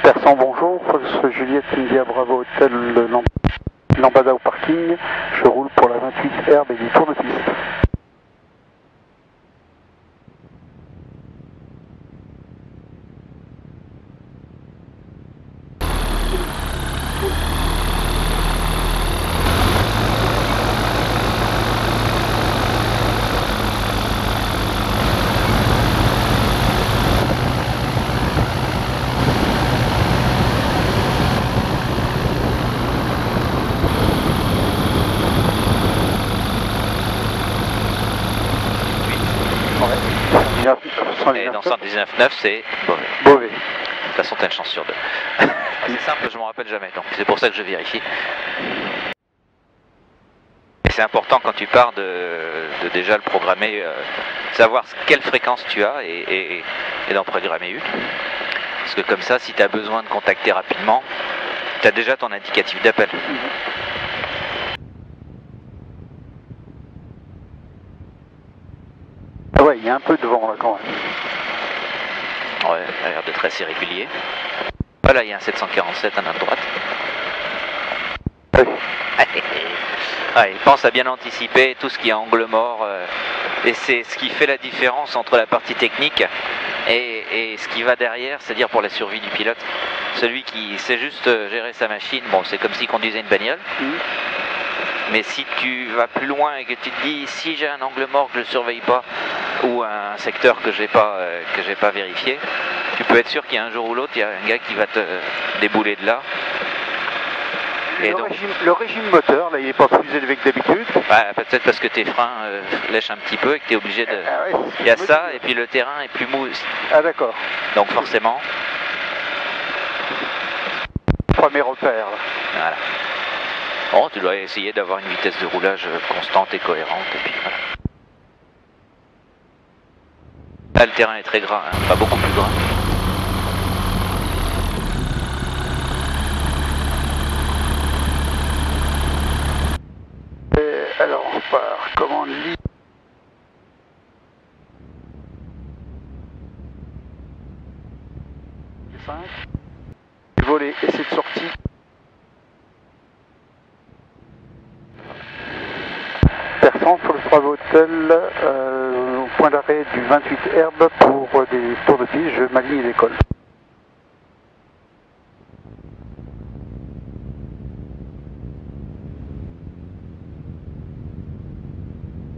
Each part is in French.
Persan, bonjour. Juliette India Bravo Hôtel Lambada au parking. Je roule pour la 28 Herbe et du tour de piste. Et dans 119.9, c'est Beauvais. Beauvais. De toute façon, t'as une chance sur deux. C'est simple, je m'en rappelle jamais, donc c'est pour ça que je vérifie. Et c'est important quand tu pars de déjà le programmer, savoir quelle fréquence tu as et d'en programmer une. Parce que comme ça, si tu as besoin de contacter rapidement, tu as déjà ton indicatif d'appel. Ah ouais, il y a un peu de vent là quand même. Ouais, ça a l'air d'être assez régulier. Voilà, il y a un 747 à notre droite. Oui. Ouais, il pense à bien anticiper tout ce qui est angle mort. Et c'est ce qui fait la différence entre la partie technique et ce qui va derrière, c'est-à-dire pour la survie du pilote. Celui qui sait juste gérer sa machine, bon, c'est comme s'il conduisait une bagnole. Mais si tu vas plus loin et que tu te dis, si j'ai un angle mort que je ne surveille pas, ou un secteur que j'ai pas vérifié, tu peux être sûr qu'il y a un jour ou l'autre, il y a un gars qui va te débouler de là. Et Le régime moteur, là, il n'est pas plus élevé que d'habitude. Bah, peut-être parce que tes freins lèchent un petit peu et que tu es obligé de... Ah ouais, il y a ça, et puis le terrain est plus mou aussi. Ah d'accord. Donc forcément... Premier repère. Là. Voilà. Bon, tu dois essayer d'avoir une vitesse de roulage constante et cohérente, et puis voilà. Là, le terrain est très gras, hein, pas beaucoup plus gras. Alors, on part commande libre. Volet, essai de sortie. Persan sur le Bravo Hôtel, au point d'arrêt du 28 Herbe pour des tours de piste, je m'aligne l'école.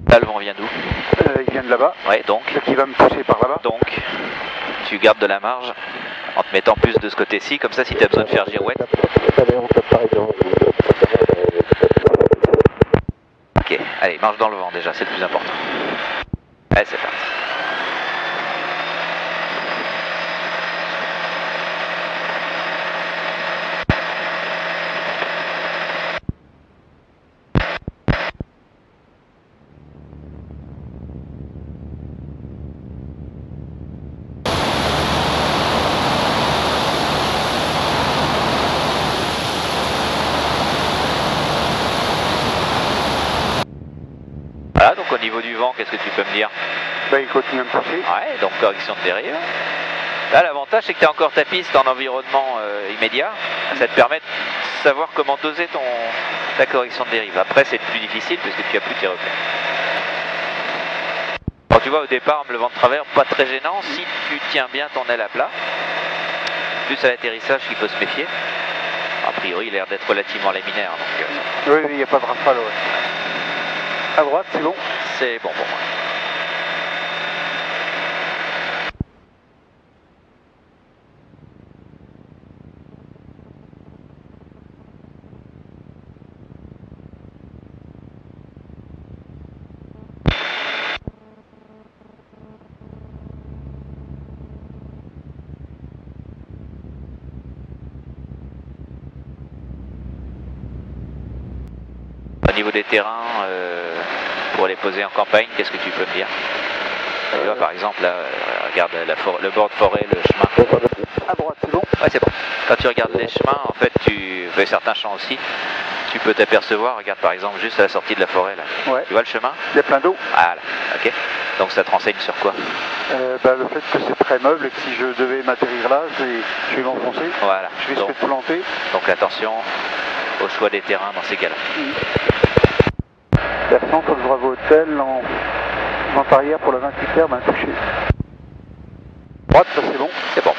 Là, le vent vient d'où? Il vient de là-bas. Ouais, donc. Qui va me pousser par là-bas. Donc, tu gardes de la marge en te mettant plus de ce côté-ci, comme ça, si tu as besoin de faire girouette. Ok, allez, marche dans le vent déjà, c'est le plus important. Allez, c'est parti. Voilà, donc au niveau du vent, qu'est-ce que tu peux me dire? Ben, il continue à me pousser. Ouais, donc correction de dérive. Là, l'avantage, c'est que tu as encore ta piste en environnement immédiat. Ça te permet de savoir comment doser ta correction de dérive. Après, c'est plus difficile parce que tu n'as plus tes repères. Quand tu vois au départ, le vent de travers, pas très gênant si tu tiens bien ton aile à plat. Plus à l'atterrissage qu'il faut se méfier. A priori, il a l'air d'être relativement laminaire. Donc, Oui, il n'y a pas de rafale. Ouais. À droite, c'est bon? C'est bon pour moi. Au niveau des terrains, pour les poser en campagne, qu'est-ce que tu peux me dire? Tu vois, par exemple, là, regarde le bord de forêt, le chemin. À droite, c'est bon? Ouais, c'est bon. Quand tu regardes les chemins, en fait, certains champs aussi, tu peux t'apercevoir, regarde par exemple juste à la sortie de la forêt là. Ouais. Tu vois le chemin? Il y a plein d'eau. Voilà, ok. Donc ça te renseigne sur quoi? Le fait que c'est très meuble et que si je devais m'atterrir là, je vais m'enfoncer. Voilà. Je risque de planter. Donc attention au choix des terrains dans ces cas-là. Versant pour le Bravo Hotel en vente arrière pour la 28 herbe, un touché. Droite, ça c'est bon. C'est bon.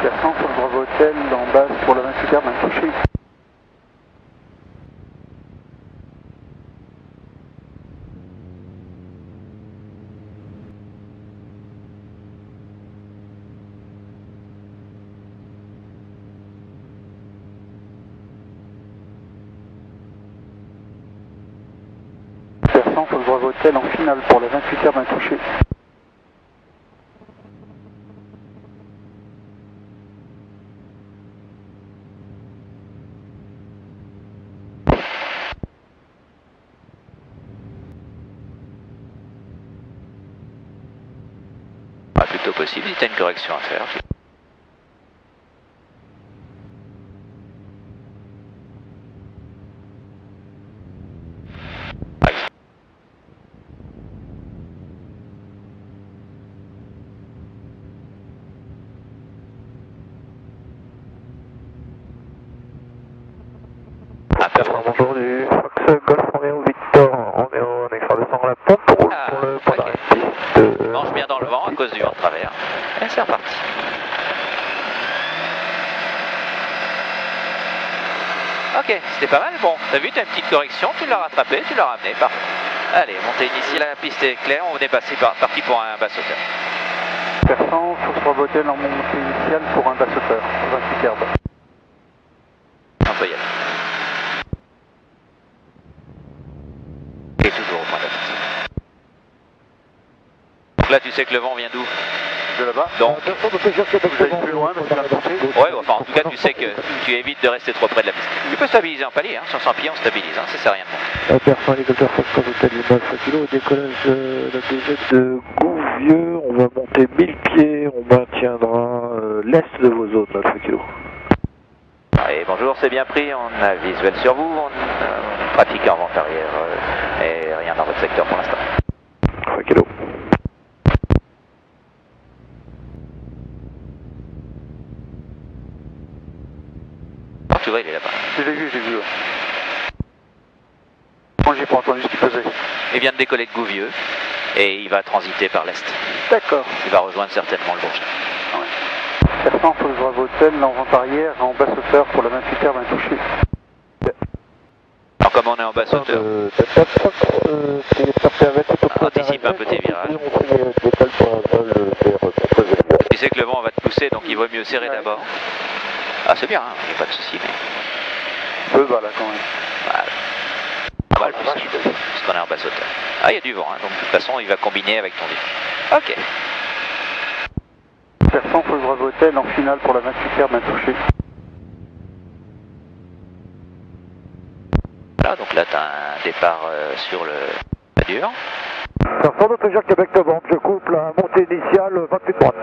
Versant pour le Bravo Hotel en basse pour la 28 herbe, un touché. Versant pour le Bravo Hotel en finale pour la 28 herbe, un touché. Plutôt possible, si tu as une correction à faire. Bonjour du Fox Golf, on est au Victor, on est au extra 200 la pompe, pour le point d'arrêt de piste. Mange bien dans le vent à cause du vent de travers. Et c'est reparti. Ok, c'était pas mal. Bon, t'as vu, t'as une petite correction, tu l'as rattrapé, tu l'as ramené, parfait. Allez, montez ici, la piste est claire, on est parti pour un basse hauteur. Versant, Fox Bravo Hotel en montée initiale pour un basse hauteur, 28 herbe. On peut y aller. Et toujours au point d'attaque. Donc là, tu sais que le vent vient d'où? De là-bas. Donc, vous allez plus loin, mais c'est la montée. ouais, enfin, en tout cas, tu sais que tu évites de rester trop près de la piste. Tu peux stabiliser en palier, hein, sur 100 pieds, on stabilise, hein, ça sert à rien de monter. Versant hélicoptère Fox Bravo Hotel 9 kg, décollage de la DZ de Gouvieux, on va monter 1000 pieds, on maintiendra l'est de vos zones, 9 kg. Et bonjour, c'est bien pris, on a visuel sur vous, on pratique en vente arrière et rien dans votre secteur pour l'instant. 3 kg. Oh, tu vois, il est là-bas. Je l'ai vu. Ouais. Moi, j'ai pas entendu ce qu'il faisait. Il vient de décoller de Gouvieux et il va transiter par l'est. D'accord. Il va rejoindre certainement le Bourget. Versant pour le Bravo Hotel en vente arrière, en basse hauteur pour la 28 herbe, un touché. Alors comme on est en basse hauteur, anticipe un peu tes virages. Tu sais que le vent va te pousser, donc il vaut mieux serrer d'abord. Ah c'est bien, hein, il n'y a pas de souci. Mais... Peu bas là quand même. Voilà. On va le pousser, parce qu'on est en basse hauteur. Ah il y a du vent, hein, donc de toute façon il va combiner avec ton virage. Ok. Versant pour le Bravo Hotel en finale pour la 28 herbe, un touché. Voilà, donc là tu as un départ sur la dure. Versant de Peugeot Québec de Bande, je coupe la montée initiale 28 droite.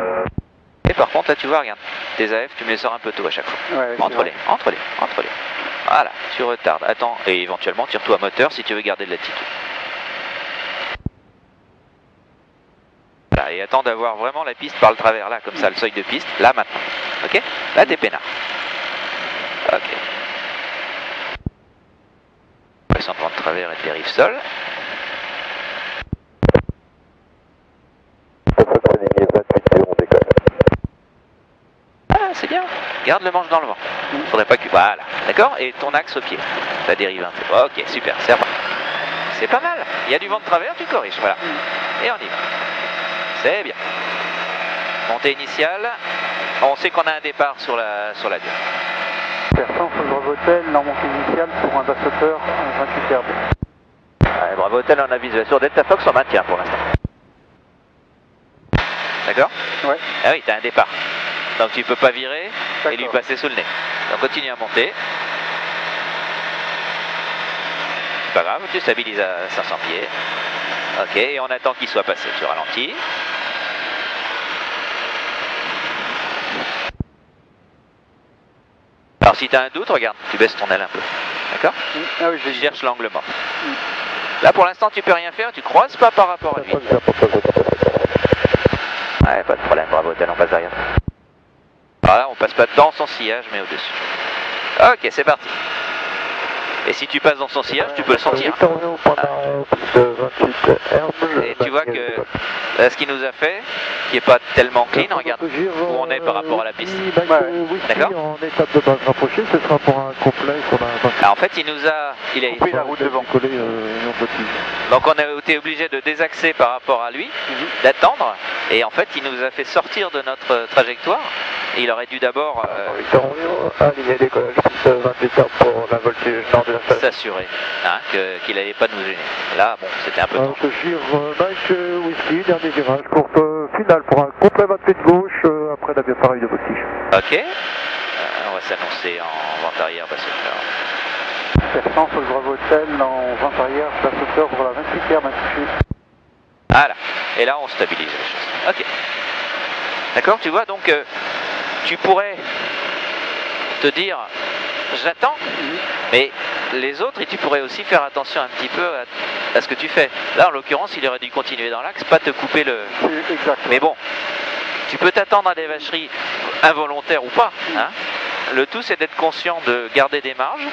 Et par contre là tu vois, regarde, tes AF tu me les sors un peu tôt à chaque fois. Ouais, entre les. Voilà, tu retardes, attends, et éventuellement tire-toi à moteur si tu veux garder de l'attitude. Voilà, et attends d'avoir vraiment la piste par le travers là, comme ça, le seuil de piste, là maintenant. Ok? Là t'es peinard. Ok. Pression de vent de travers et de dérive sol. Ah, c'est bien. Garde le manche dans le vent. Faudrait pas que... Voilà. D'accord? Et ton axe au pied. Ça dérive un peu. Ok, super. C'est pas mal. Il y a du vent de travers, tu corriges. Voilà. Et on y va. C'est bien. Montée initiale. On sait qu'on a un départ sur la dure. Versant pour le Bravo Hotel en montée initiale pour un basse hauteur, 28 herbe. Ouais, Bravo Hotel, on a visuel. Sur Delta Fox, on maintient pour l'instant. D'accord? Ouais. Ah oui, t'as un départ. Donc tu peux pas virer et lui passer sous le nez. Donc continue à monter. c'est pas grave, tu stabilises à 500 pieds. Ok, et on attend qu'il soit passé, tu ralentis. Alors si tu as un doute, regarde, tu baisses ton aile un peu. D'accord? Ah oui, je cherche l'angle mort. Là pour l'instant tu peux rien faire, tu croises pas par rapport à lui. Ouais, pas de problème, bravo, talon passe derrière. Alors là on passe pas dans son sillage mais au-dessus. Ok, c'est parti. Et si tu passes dans son sillage, tu peux le sentir. Et tu vois que là, ce qu'il nous a fait, qui n'est pas tellement clean, regarde où on est par rapport à la piste. D'accord. En étape de base rapprochée, ce sera pour un complet qu'on a. Alors, en fait, il a coupé la route devant. Donc on a été obligé de désaxer par rapport à lui, d'attendre, et en fait il nous a fait sortir de notre trajectoire. Et il aurait dû d'abord s'assurer qu'il n'allait pas nous gêner. Là, bon, c'était un peu tôt. Mike Whisky, dernier virage, course finale pour un complet 20 pieds de gauche après la appareil de voltige. Ok, on va s'annoncer en vente arrière, bah, c'est clair. Persan sur le Bravo Hotel en vente arrière, place hauteur pour la 28e, main touchée. Voilà, et là on stabilise les choses. Ok. D'accord, tu vois, donc tu pourrais te dire j'attends, mais les autres, et tu pourrais aussi faire attention un petit peu à ce que tu fais. Là en l'occurrence, il aurait dû continuer dans l'axe, pas te couper le... Exact. Mais bon, tu peux t'attendre à des vacheries involontaires ou pas. Hein. Le tout c'est d'être conscient de garder des marges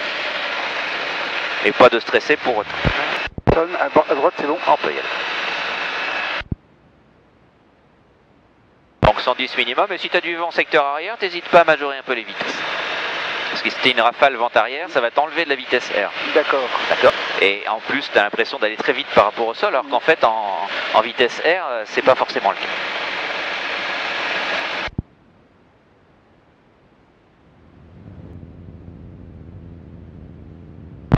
et pas de stresser pour autant. À droite c'est bon. On peut y aller. Donc 110 minimum, et si tu as du vent secteur arrière, n'hésite pas à majorer un peu les vitesses. Parce que si c'était une rafale vent arrière, ça va t'enlever de la vitesse R. D'accord. D'accord. Et en plus, tu as l'impression d'aller très vite par rapport au sol, alors qu'en fait, en vitesse R, c'est pas forcément le cas.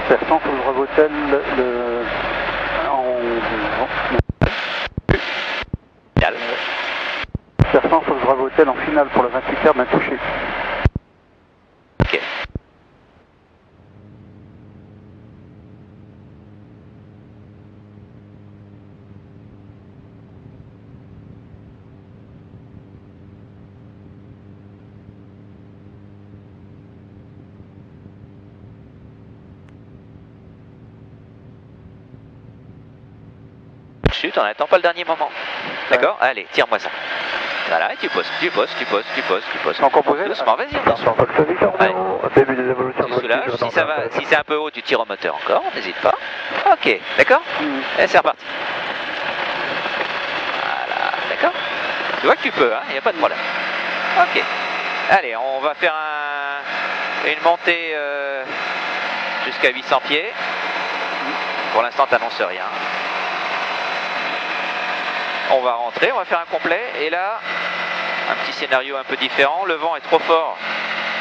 Persan sur le Bravo Hotel, Persan sur le Bravo Hotel en finale pour la 28e, main touchée. Ok. Chute, on n'attend pas le dernier moment. D'accord. Allez, tire-moi ça. Voilà, et tu poses. Encore posé. Doucement, vas-y, doucement. Tu soulages. Si c'est un peu haut, tu tires au moteur encore, n'hésite pas. Ok, d'accord. Et c'est reparti. Voilà, d'accord. Tu vois que tu peux, hein, il n'y a pas de problème. Ok. Allez, on va faire une montée jusqu'à 800 pieds. Pour l'instant, tu n'annonces rien. On va rentrer, on va faire un complet, et là, un petit scénario un peu différent, le vent est trop fort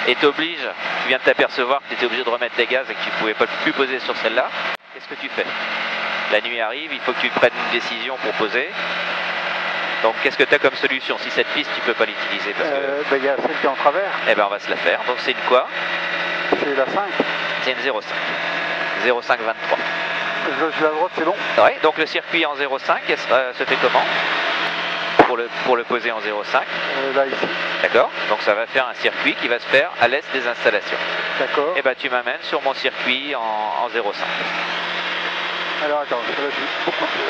et t'oblige, tu viens de t'apercevoir que tu étais obligé de remettre les gaz et que tu ne pouvais pas plus poser sur celle-là. Qu'est-ce que tu fais? La nuit arrive, il faut que tu prennes une décision pour poser. Donc qu'est-ce que tu as comme solution? Si cette piste tu peux pas l'utiliser parce que... Il y a celle qui est en travers. Eh ben on va se la faire. Donc c'est une quoi? C'est la 5. C'est une 0,5. 0,523. Je la droite, c'est bon. Ouais, donc le circuit en 0,5 se fait comment pour le poser en 0,5? Là, ici. D'accord. Donc ça va faire un circuit qui va se faire à l'est des installations. D'accord. Et ben tu m'amènes sur mon circuit en 0,5. Alors attends, je vais beaucoup plus.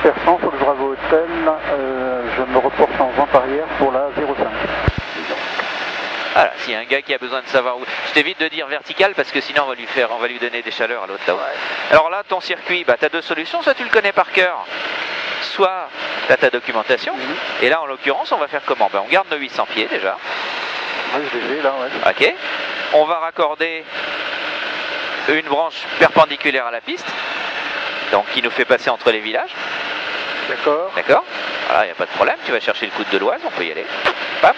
Persan sur le Bravo Hotel, je me reporte en vente arrière pour la 0,5. Voilà, s'il y a un gars qui a besoin de savoir où... Je t'évite de dire vertical parce que sinon on va lui donner des chaleurs à l'autre là-haut. Ouais. Alors là, ton circuit, bah, tu as deux solutions, soit tu le connais par cœur, soit tu as ta documentation. Et là, en l'occurrence, on va faire comment? On garde nos 800 pieds déjà. Oui, je les ai là, ouais. Ok. On va raccorder une branche perpendiculaire à la piste, donc qui nous fait passer entre les villages. D'accord. D'accord. Voilà, il n'y a pas de problème, tu vas chercher le coude de l'Oise, on peut y aller. Bam.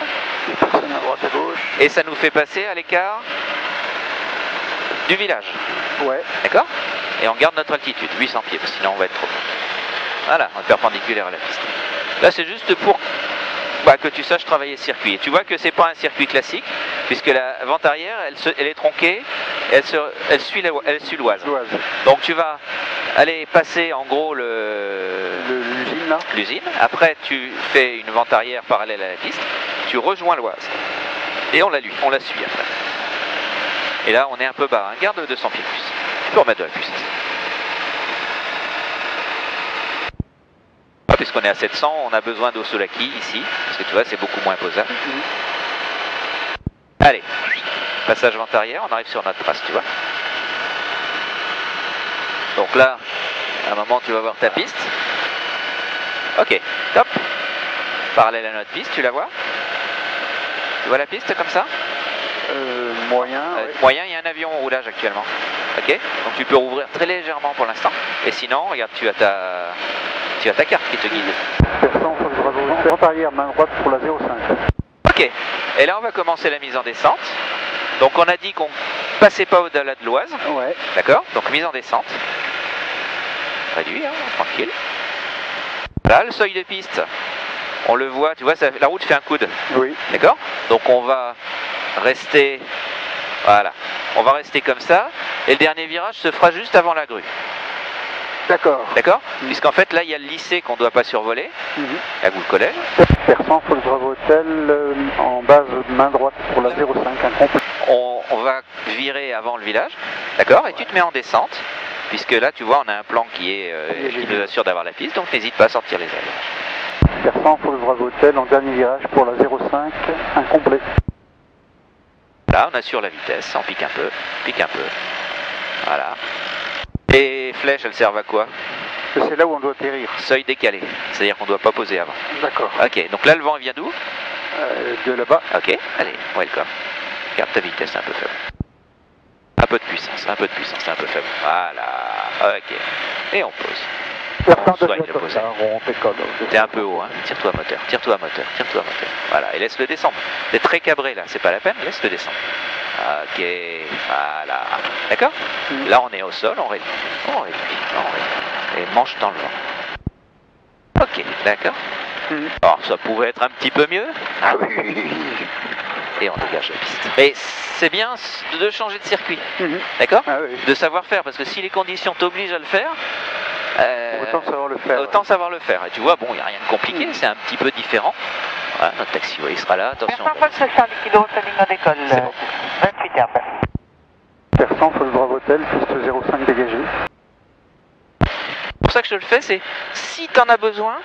Personne à droite à gauche. Et ça nous fait passer à l'écart du village. Ouais. D'accord. Et on garde notre altitude, 800 pieds, parce que sinon on va être trop haut. Voilà, on est perpendiculaire à la piste. Là, c'est juste pour que tu saches travailler le circuit. Et tu vois que c'est pas un circuit classique, puisque la vente arrière, elle est tronquée Elle suit l'Oise. Donc tu vas aller passer en gros l'usine là. L'usine. Après tu fais une vente arrière parallèle à la piste. Tu rejoins l'Oise. Et on la suit après. Et là on est un peu bas. Hein. Garde 200 pieds de plus. Tu peux remettre de la puissance. Puisqu'on est à 700, on a besoin d'Osolaki ici. Parce que tu vois, c'est beaucoup moins posable. Allez. Passage vente arrière, on arrive sur notre trace, tu vois. Donc là, à un moment, tu vas voir ta piste. Ok, top. Parallèle à notre piste, tu la vois? Tu vois la piste comme ça? Moyen. Moyen, il y a un avion au roulage actuellement. Ok, donc tu peux rouvrir très légèrement pour l'instant. Et sinon, regarde, tu as ta carte qui te guide. Persan, vente arrière, main droite pour la 05. Ok, et là on va commencer la mise en descente. Donc on a dit qu'on passait pas au-delà de l'Oise. Ouais. D'accord, donc mise en descente. Réduit, hein, tranquille. Là, le seuil de piste, on le voit, tu vois, la route fait un coude. Oui. D'accord. Donc on va rester, voilà, on va rester comme ça. Et le dernier virage se fera juste avant la grue. D'accord. D'accord. Puisqu'en fait, là, il y a le lycée qu'on ne doit pas survoler. À vous le collège. Persan, Fox Bravo Hotel, en base main droite pour la 05, un complet. On va virer avant le village. D'accord. Et tu te mets en descente. Puisque là, tu vois, on a un plan qui nous assure d'avoir la piste. Donc n'hésite pas à sortir les ailes. Persan, Fox Bravo Hotel, en dernier virage pour la 05, un complet. Là, on assure la vitesse. On pique un peu. Pique un peu. Voilà. Les flèches, elles servent à quoi? C'est là où on doit atterrir. Seuil décalé, c'est-à-dire qu'on ne doit pas poser avant. D'accord. Ok, donc là le vent il vient d'où? De là-bas. Ok, allez, welcome. Garde ta vitesse un peu faible. Un peu de puissance, un peu de puissance, un peu faible. Voilà, ok. Et on pose. On soigne le poser. T'es un peu haut, hein. Tire-toi à moteur, tire-toi à moteur, tire-toi à moteur. Voilà, et laisse-le descendre. T'es très cabré là, c'est pas la peine, laisse-le descendre. Ok, voilà. D'accord? Là, on est au sol, on réduit. Et manche dans le vent. Ok, d'accord. Alors, ça pouvait être un petit peu mieux. Ah oui. Et on dégage la piste. Mais c'est bien de changer de circuit. D'accord? Ah oui. De savoir faire, parce que si les conditions t'obligent à le faire, autant savoir le faire. Autant savoir le faire. Et tu vois, bon, il n'y a rien de compliqué, c'est un petit peu différent. Voilà, notre taxiway sera là, attention. Persan, 70 kg, sa ligne d'école. 28 herbes. Persan, Fox Bravo Hotel, piste 05 dégagée. C'est pour ça que je le fais, c'est si tu en as besoin,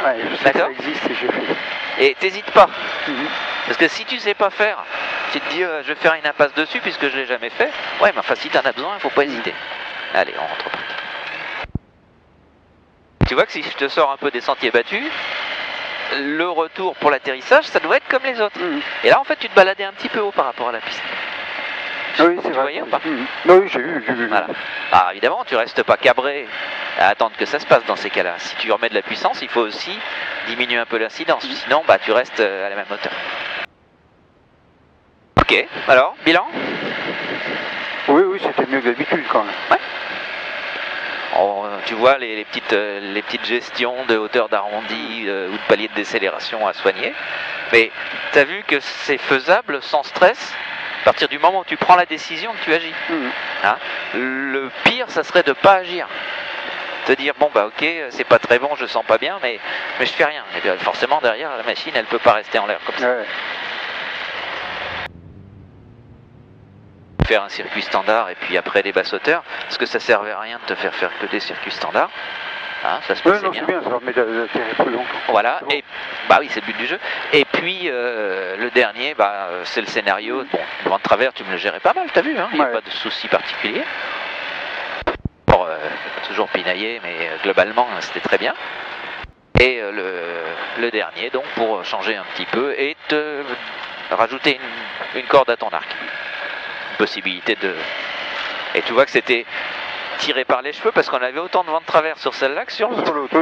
ouais, je sais que ça existe et j'ai fait. Et t'hésites pas. Parce que si tu sais pas faire, tu te dis je vais faire une impasse dessus puisque je l'ai jamais fait. Ouais, mais enfin si tu en as besoin, il faut pas hésiter. Allez, on rentre pas. Tu vois que si je te sors un peu des sentiers battus, le retour pour l'atterrissage, ça doit être comme les autres. Et là, en fait, tu te baladais un petit peu haut par rapport à la piste. Oui, c'est vrai. Voyez ou pas? Oui, j'ai vu. Voilà. Alors évidemment, tu restes pas cabré à attendre que ça se passe dans ces cas-là. Si tu remets de la puissance, il faut aussi diminuer un peu l'incidence. Sinon, bah, tu restes à la même hauteur. Ok, alors, bilan? Oui, c'était mieux que d'habitude quand même. Ouais. Tu vois les petites gestions de hauteur d'arrondi ou de palier de décélération à soigner. Mais tu as vu que c'est faisable sans stress à partir du moment où tu prends la décision que tu agis. Hein? Le pire, ça serait de ne pas agir. Te dire, bon bah ok, c'est pas très bon, je sens pas bien, mais je fais rien. Et bien, forcément derrière, la machine, elle peut pas rester en l'air comme ça. Ouais. Faire un circuit standard et puis après des basses hauteurs, parce que ça servait à rien de te faire que des circuits standards. Hein, ça se passait non, c'est bien, ça permet d'atterrir plus longtemps. Voilà, et bah oui, c'est le but du jeu. Et puis le dernier, bah, c'est le scénario. Bon, le vent de travers, tu me le gérais pas mal, t'as vu, hein, il n'y a pas de souci particulier. Bon, toujours pinaillé, mais globalement, c'était très bien. Et le dernier, donc, pour changer un petit peu et te rajouter une corde à ton arc. Possibilité de... Et tu vois que c'était tiré par les cheveux parce qu'on avait autant de vent de travers sur celle-là que sur l'autre.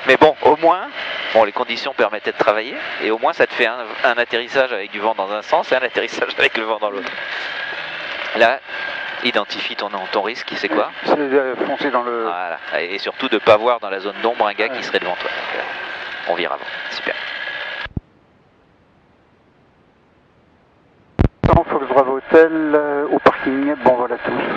Mais bon, au moins, les conditions permettaient de travailler et au moins ça te fait un atterrissage avec du vent dans un sens et un atterrissage avec le vent dans l'autre. Là, identifie ton risque, c'est quoi? C'est de foncer dans le... Voilà, et surtout de ne pas voir dans la zone d'ombre un gars qui serait devant toi. Donc, on vire avant, super. Fox Bravo hôtel au parking. Bon voilà tous.